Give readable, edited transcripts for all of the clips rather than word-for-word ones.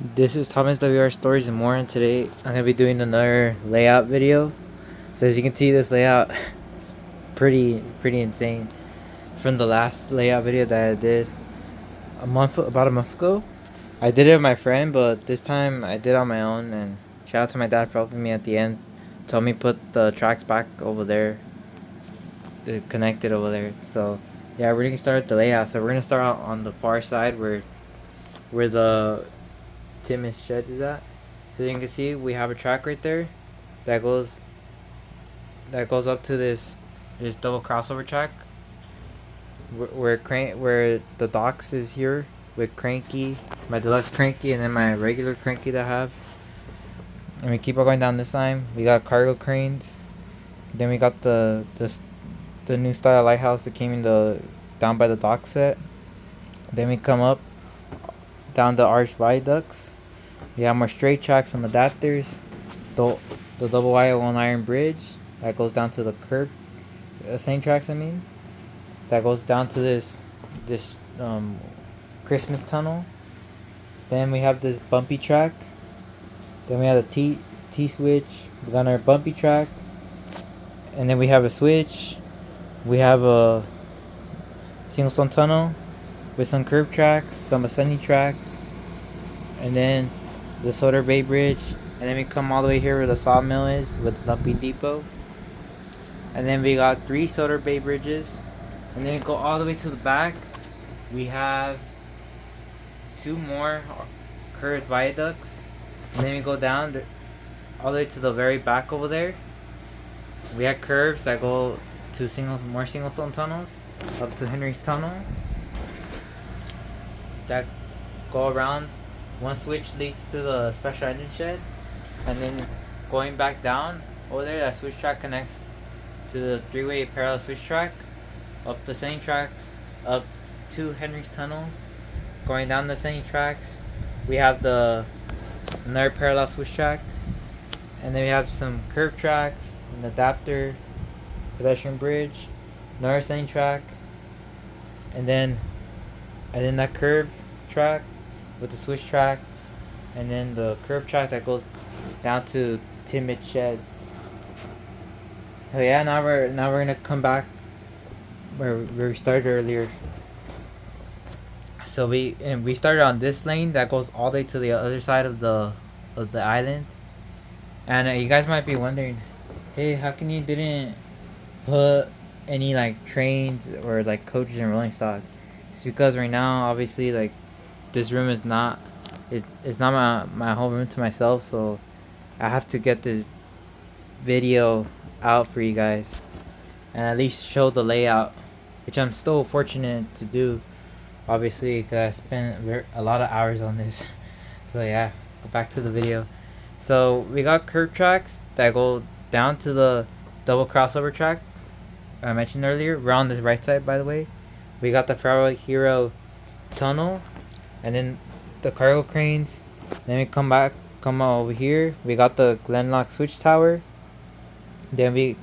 This is ThomasWRStories&More, and today I'm gonna be doing another layout video. So as you can see, this layout is pretty insane from the last layout video that I did about a month ago. I did it with my friend, but this time I did it on my own. And shout out to my dad for helping me at the end. Told me put the tracks back over there, connected over there. So yeah, we're gonna start the layout. So we're gonna start out on the far side where the Tim's shed is at. So you can see we have a track right there that goes up to this double crossover track where the docks is here with cranky, my deluxe cranky, and then my regular cranky that I have. And we keep on going down this line. We got cargo cranes. Then we got the new style lighthouse that came in the down by the dock set. Then we come up down the arch viaducts. We have more straight tracks on the adapters. The double wide one iron bridge that goes down to the curb. Same tracks, I mean. That goes down to this Christmas tunnel. Then we have this bumpy track. Then we have the T switch. We got our bumpy track. And then we have a switch. We have a single stone tunnel with some curb tracks, some ascending tracks, and then the Soda Bay Bridge. And then we come all the way here where the sawmill is with the dumping depot. And then we got 3 Soda Bay bridges. And then we go all the way to the back. We have 2 more curved viaducts. And then we go down all the way to the very back over there. We have curves that go to more single stone tunnels up to Henry's Tunnel that go around. One switch leads to the special engine shed, and then going back down over there, that switch track connects to the 3-way parallel switch track up the same tracks up to Henry's Tunnels. Going down the same tracks, we have another parallel switch track, and then we have some curb tracks, an adapter, pedestrian bridge, another same track, and then that curb track with the switch tracks, and then the curb track that goes down to Timid Sheds. So yeah, now we're gonna come back where we started earlier. So we started on this lane that goes all the way to the other side of the island. And you guys might be wondering, hey, how come you didn't put any like trains or like coaches and rolling stock? It's because right now, obviously, like this room is not it's not my whole room to myself, so I have to get this video out for you guys and at least show the layout, which I'm still fortunate to do, obviously, because I spent a lot of hours on this. So yeah, go back to the video. So we got curb tracks that go down to the double crossover track I mentioned earlier. We're on the right side, by the way. We got the Ferro Hero tunnel, and then the cargo cranes. Then we come over here. We got the Glenlock switch tower. Then we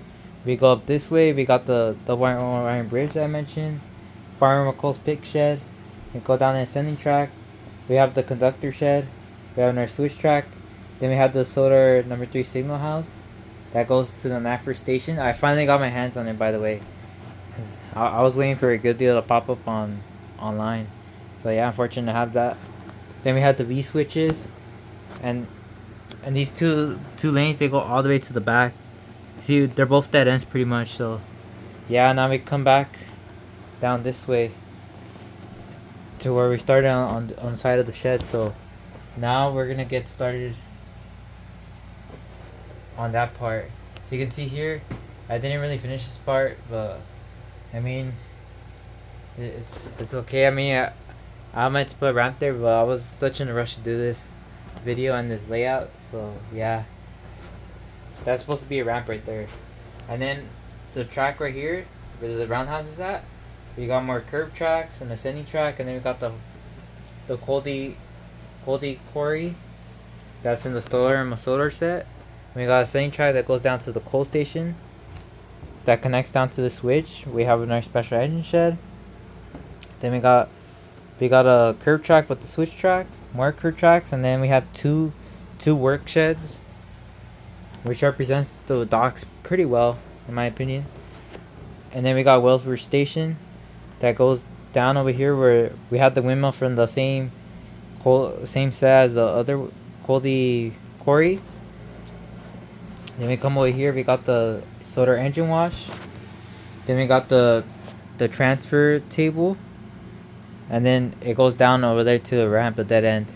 go up this way. We got the double iron bridge that I mentioned. Farmer McColl's pick shed. We go down the ascending track. We have the conductor shed. We have our switch track. Then we have the solar number 3 signal house that goes to the NAFR station. I finally got my hands on it, by the way. I was waiting for a good deal to pop up online. So yeah, I'm fortunate to have that. Then we have the V switches, and these two lanes, they go all the way to the back. See, they're both dead ends pretty much. So yeah, now we come back down this way to where we started on the side of the shed. So now we're gonna get started on that part. So you can see here, I didn't really finish this part, but I mean, it's okay. I mean, I meant to put a ramp there, but I was such in a rush to do this video and this layout. So yeah, that's supposed to be a ramp right there. And then the track right here, where the roundhouse is at, we got more curb tracks and ascending track, and then we got the Coldy Quarry. That's from the solar set. We got a ascending track that goes down to the coal station that connects down to the switch. We have another special engine shed. Then we got We got a curb track with the switch tracks, more curb tracks, and then we have two work sheds, which represents the docks pretty well, in my opinion. And then we got Wellsburg Station that goes down over here where we had the windmill from the same set as the other Coldy quarry. Then we come over here, we got the soda engine wash. Then we got the transfer table. And then it goes down over there to the ramp, the dead end.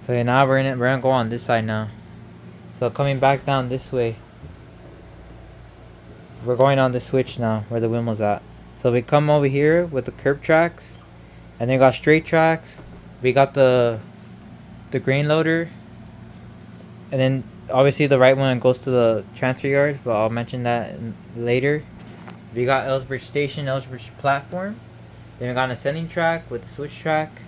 Okay, now we're gonna go on this side now. So coming back down this way, we're going on the switch now where the windmill's at. So we come over here with the curb tracks, and then we got straight tracks. We got the grain loader, and then obviously the right one goes to the transfer yard, but I'll mention that later. We got Ellsbridge Station, Ellsbridge platform. Then we got an ascending track with the switch track.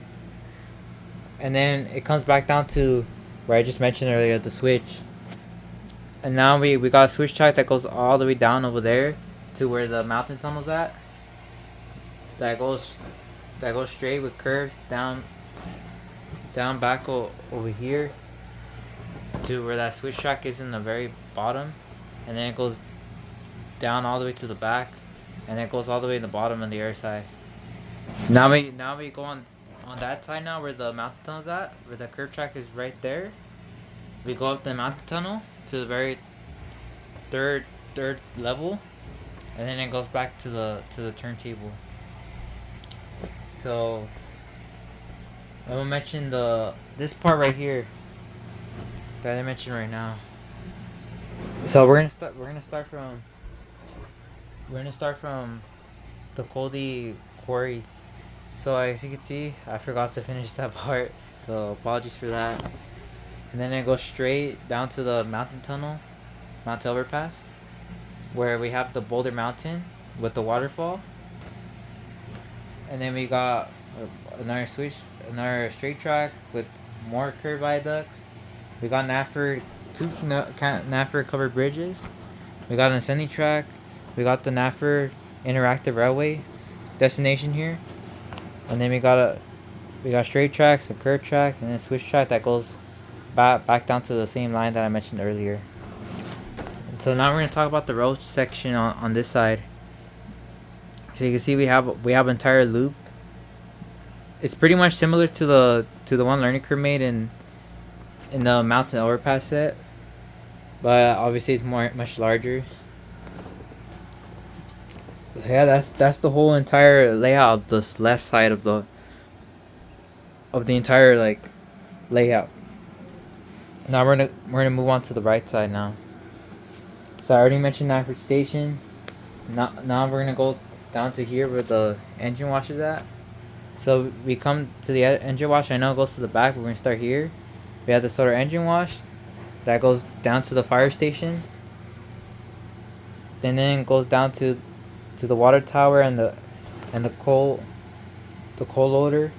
And then it comes back down to where I just mentioned earlier, the switch. And now we got a switch track that goes all the way down over there to where the mountain tunnel's at. That goes straight with curves down back over here to where that switch track is in the very bottom. And then it goes down all the way to the back. And then it goes all the way in the bottom on the other side. Now we go on that side now where the mountain tunnel's at, where the curb track is right there. We go up the mountain tunnel to the very third level, and then it goes back to the turntable. So I will mention this part right here that I mentioned right now. So we're gonna start from the Coldy quarry. So as you can see, I forgot to finish that part, so apologies for that. And then it goes straight down to the mountain tunnel, Mount Overpass, where we have the Boulder Mountain with the waterfall. And then we got another straight track with more curved viaducts. We got two NAFR covered bridges. We got an ascending track. We got the NAFR interactive railway destination here. And then we got straight tracks, a curved track, and a switch track that goes back down to the same line that I mentioned earlier. And so now we're gonna talk about the road section on this side. So you can see we have an entire loop. It's pretty much similar to the one Learning Curve made in the mountain overpass set, but obviously it's much larger. Yeah, that's the whole entire layout of this left side of the entire layout. Now we're gonna move on to the right side now. So I already mentioned Naford Station. Now we're gonna go down to here where the engine wash is at. So we come to the engine wash. I know it goes to the back, but we're gonna start here. We have the solar engine wash that goes down to the fire station. And then it goes down to the water tower and the coal loader.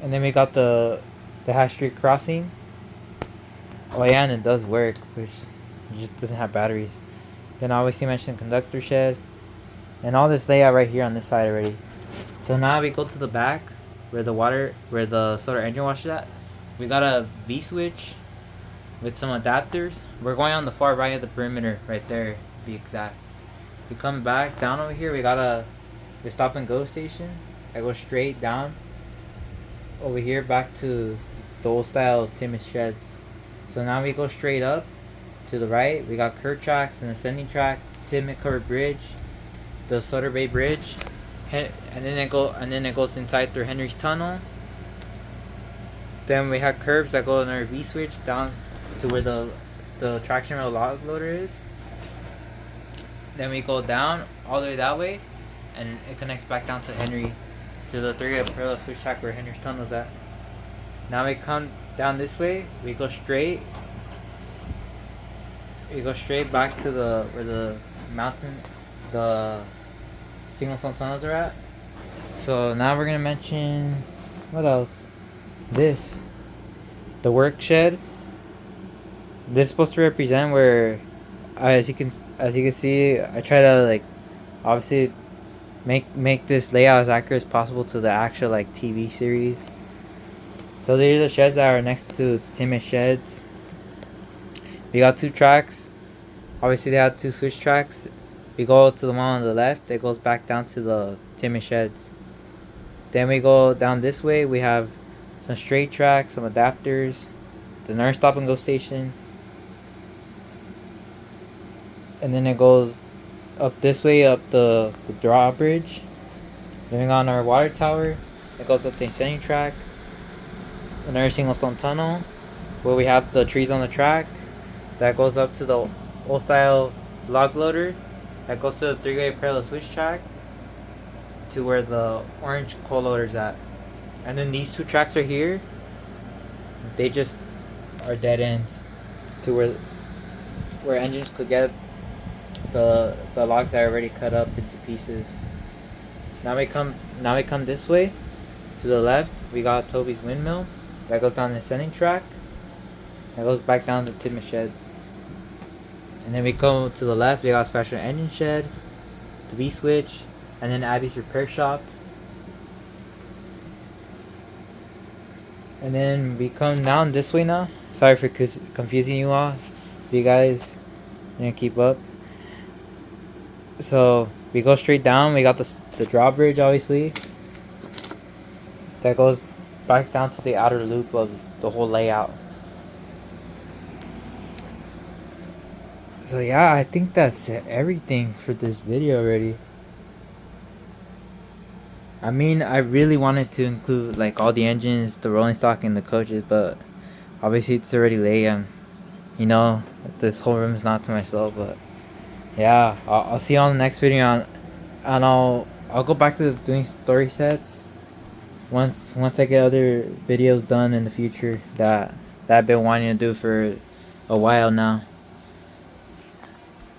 And then we got the Hash Street crossing. Oh yeah, and it does work, which just doesn't have batteries. Then obviously mentioned conductor shed. And all this layout right here on this side already. So now we go to the back where the solar engine wash is at. We got a V switch with some adapters. We're going on the far right of the perimeter right there, to be exact. We come back down over here. We got the stop and go station. I go straight down over here back to the old style Timmins sheds. So now we go straight up to the right. We got curb tracks and ascending track, Timmins covered bridge, the Sutter Bay Bridge, and then it goes inside through Henry's Tunnel. Then we have curves that go in our V switch down to where the traction rail log loader is. Then we go down all the way that way, and it connects back down to Henry, to the 3 parallel switch track where Henry's Tunnel is at. Now we come down this way. We go straight back to where the mountain, the Signal Stone tunnels are at. So now we're gonna mention what else? The work shed. This is supposed to represent where, as you can see, I try to obviously make this layout as accurate as possible to the actual like TV series. So these are the sheds that are next to Timmy sheds. We got 2 tracks. Obviously they have 2 switch tracks. We go to the one on the left. It goes back down to the Timmy sheds. Then we go down this way. We have some straight tracks, some adapters, the nurse stop and go station, and then it goes up this way up the drawbridge. Then we got on our water tower. It goes up the ascending track, another single stone tunnel where we have the trees on the track. That goes up to the old style log loader. That goes to the 3-way parallel switch track to where the orange coal loader's at. And then these 2 tracks are here. They just are dead ends to where engines could get the logs that are already cut up into pieces. Now we come this way. To the left, we got Toby's windmill. That goes down the ascending track. That goes back down to Timmy sheds. And then we come to the left, we got special engine shed, the V switch, and then Abby's repair shop. And then we come down this way now. Sorry for confusing you all. You guys didn't keep up. So we go straight down. We got the drawbridge, obviously. That goes back down to the outer loop of the whole layout. So yeah, I think that's everything for this video already. I mean, I really wanted to include like all the engines, the rolling stock, and the coaches, but obviously it's already late, and you know this whole room is not to myself. But yeah, I'll see you on the next video, and I'll go back to doing story sets once I get other videos done in the future that I've been wanting to do for a while now.